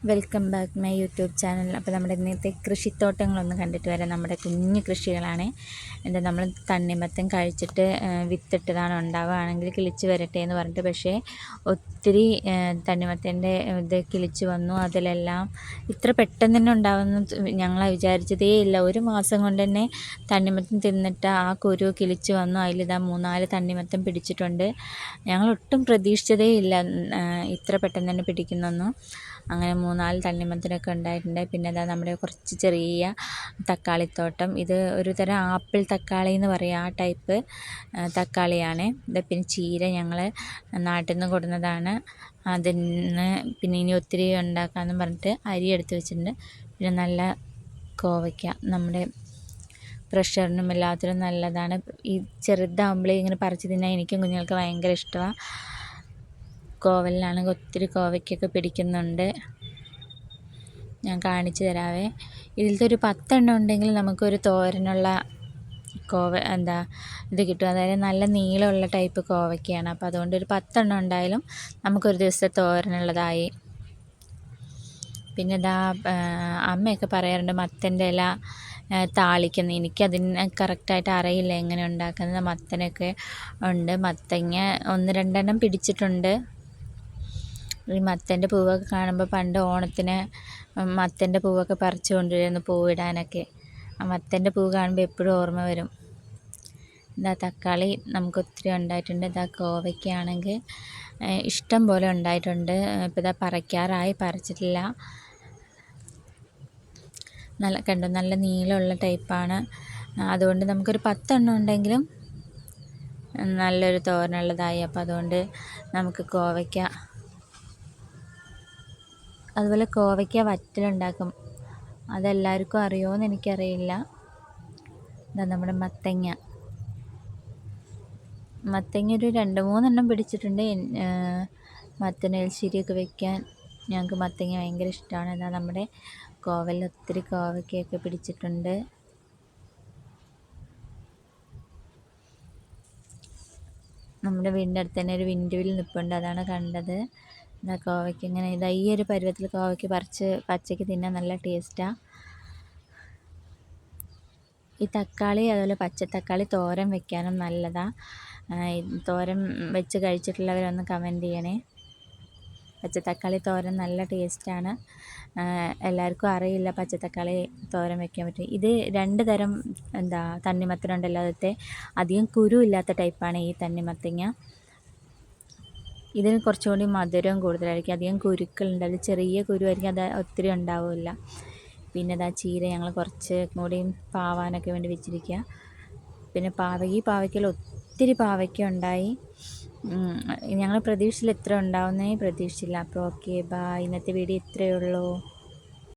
Welcome back my YouTube channel. അപ്പോൾ നമ്മുടെ ഇന്നത്തെ കൃഷിത്തോട്ടങ്ങളൊന്ന് കണ്ടിട്ട് വരാം. നമ്മുടെ കുഞ്ഞു കൃഷികളാണ്. നമ്മൾ തണ്ണിമത്തൻ കഴിച്ചിട്ട് വിത്തിട്ടതാണ്, ഉണ്ടാവുകയാണെങ്കിൽ കിളിച്ച് വരട്ടെ എന്ന് പറഞ്ഞിട്ട്. പക്ഷേ ഒത്തിരി തണ്ണിമത്തൻ്റെ ഇത് കിളിച്ച് വന്നു. അതിലെല്ലാം ഇത്ര പെട്ടെന്ന് തന്നെ ഉണ്ടാവുമെന്ന് ഞങ്ങൾ വിചാരിച്ചതേ ഇല്ല. ഒരു മാസം കൊണ്ട് തന്നെ തണ്ണിമത്തൻ തിന്നിട്ട് ആ കുരു കിളിച്ച് വന്നു. അതിലിതാ 3-4 തണ്ണിമത്തൻ പിടിച്ചിട്ടുണ്ട്. ഞങ്ങൾ ഒട്ടും പ്രതീക്ഷിച്ചതേ ഇല്ല ഇത്ര പെട്ടെന്ന് തന്നെ പിടിക്കുന്നൊന്നും. അങ്ങനെ 3-4 തണ്ണിമത്തനൊക്കെ ഉണ്ടായിട്ടുണ്ട്. പിന്നെ അതാ നമ്മുടെ കുറച്ച് ചെറിയ തക്കാളിത്തോട്ടം. ഇത് ഒരു തരം ആപ്പിൾ തക്കാളി എന്ന് പറയും, ആ ടൈപ്പ് തക്കാളിയാണ് ഇത്. പിന്നെ ചീര ഞങ്ങൾ നാട്ടിൽ നിന്ന് കൊടുന്നതാണ്. അതിന് പിന്നെ ഇനി ഒത്തിരി ഉണ്ടാക്കാമെന്ന് പറഞ്ഞിട്ട് അരി എടുത്ത് വെച്ചിട്ടുണ്ട്. പിന്നെ നല്ല കോവയ്ക്ക, നമ്മുടെ പ്രഷറിനും എല്ലാത്തിനും നല്ലതാണ്. ഈ ചെറുതാകുമ്പോഴേ ഇങ്ങനെ പറിച്ച് തിന്നാൻ എനിക്കും കുഞ്ഞുങ്ങൾക്ക് ഭയങ്കര ഇഷ്ടമാണ്. കോവലിനാണെങ്കിൽ ഒത്തിരി കോവയ്ക്കൊക്കെ പിടിക്കുന്നുണ്ട്. ഞാൻ കാണിച്ചു തരാവേ. ഇതിലത്തെ ഒരു 10 എണ്ണം ഉണ്ടെങ്കിൽ നമുക്കൊരു തോരനുള്ള ഇത് കിട്ടും. അതായത് നല്ല നീളമുള്ള ടൈപ്പ് കോവയ്ക്കയാണ്. അപ്പോൾ അതുകൊണ്ട് ഒരു 10 എണ്ണം ഉണ്ടായാലും നമുക്കൊരു ദിവസത്തെ തോരനുള്ളതായി. പിന്നെ അമ്മയൊക്കെ പറയാറുണ്ട് മത്തൻ്റെ ഇല താളിക്കുന്നത്. എനിക്കതിന് കറക്റ്റായിട്ട് അറിയില്ല എങ്ങനെ ഉണ്ടാക്കുന്നത്. മത്തനൊക്കെ ഉണ്ട്. മത്തങ്ങ 1-2 എണ്ണം പിടിച്ചിട്ടുണ്ട്. ഈ മത്തൻ്റെ പൂവൊക്കെ കാണുമ്പോൾ പണ്ട് ഓണത്തിന് മത്തൻ്റെ പൂവൊക്കെ പറിച്ചു കൊണ്ടുവരുന്നു പൂവിടാനൊക്കെ. ആ മത്തൻ്റെ പൂവ് കാണുമ്പോൾ എപ്പോഴും ഓർമ്മ വരും. തക്കാളി നമുക്ക് ഒത്തിരി ഉണ്ടായിട്ടുണ്ട്. കോവയ്ക്കാണെങ്കിൽ ഇഷ്ടം പോലെ ഉണ്ടായിട്ടുണ്ട്. ഇപ്പോൾ പറിക്കാറായി, പറിച്ചിട്ടില്ല. നല്ല നീളമുള്ള ടൈപ്പാണ്. അതുകൊണ്ട് നമുക്കൊരു 10 എണ്ണം ഉണ്ടെങ്കിലും നല്ലൊരു തോരനുള്ളതായി. അപ്പോൾ അതുകൊണ്ട് നമുക്ക് കോവയ്ക്ക, അതുപോലെ കോവയ്ക്ക വറ്റലുണ്ടാക്കും. അതെല്ലാവർക്കും അറിയുമോയെന്ന് എനിക്കറിയില്ല. നമ്മുടെ മത്തങ്ങ ഒരു 2-3 എണ്ണം പിടിച്ചിട്ടുണ്ട്. മത്തനെൽശ്ശേരിയൊക്കെ വെക്കാൻ ഞങ്ങൾക്ക് മത്തങ്ങ ഭയങ്കര ഇഷ്ടമാണ്. നമ്മുടെ കോവലിൽ ഒത്തിരി കോവയ്ക്കൊക്കെ പിടിച്ചിട്ടുണ്ട്. നമ്മുടെ വീടിൻ്റെ അടുത്ത് തന്നെ ഒരു വിൻഡോയിൽ നിൽപ്പുണ്ട്, അതാണ് കണ്ടത്. കോവയ്ക്ക് ഇങ്ങനെ ഈ ഒരു പരുവത്തിൽ കോവയ്ക്ക് പറിച്ച് പച്ചയ്ക്ക് തിന്നാൻ നല്ല ടേസ്റ്റാണ്. ഈ തക്കാളി അതുപോലെ പച്ചത്തക്കാളി തോരൻ വെക്കാനും നല്ലതാണ്. തോരൻ വെച്ച് കഴിച്ചിട്ടുള്ളവരൊന്ന് കമൻറ്റ് ചെയ്യണേ. പച്ചത്തക്കാളി തോരൻ നല്ല ടേസ്റ്റാണ്. എല്ലാവർക്കും അറിയില്ല പച്ചത്തക്കാളി തോരൻ വെക്കാൻ പറ്റും. ഇത് 2 തരം തണ്ണിമത്തനുണ്ടല്ലോ, അതത്തെ അധികം കുരു ഇല്ലാത്ത ടൈപ്പാണ് ഈ തണ്ണിമത്തങ്ങ. ഇതിന് കുറച്ചുകൂടി മധുരവും കൂടുതലായിരിക്കും. അധികം കുരുക്കളുണ്ട്, അത് ചെറിയ കുരുവായിരിക്കും, അത് ഒത്തിരി ഉണ്ടാവില്ല. പിന്നെ ചീര ഞങ്ങൾ കുറച്ച് കൂടിയും പാവാനൊക്കെ വേണ്ടി വെച്ചിരിക്കുക. പിന്നെ ഈ പാവയ്ക്കയിൽ ഒത്തിരി പാവയ്ക്ക ഉണ്ടായി. ഞങ്ങൾ പ്രതീക്ഷിച്ചില്ല ഇത്ര ഉണ്ടാവുന്നേ പ്രതീക്ഷിച്ചില്ല. അപ്പോൾ ഓക്കെ, ഇന്നത്തെ വീഡിയോ ഇത്രയേ ഉള്ളൂ.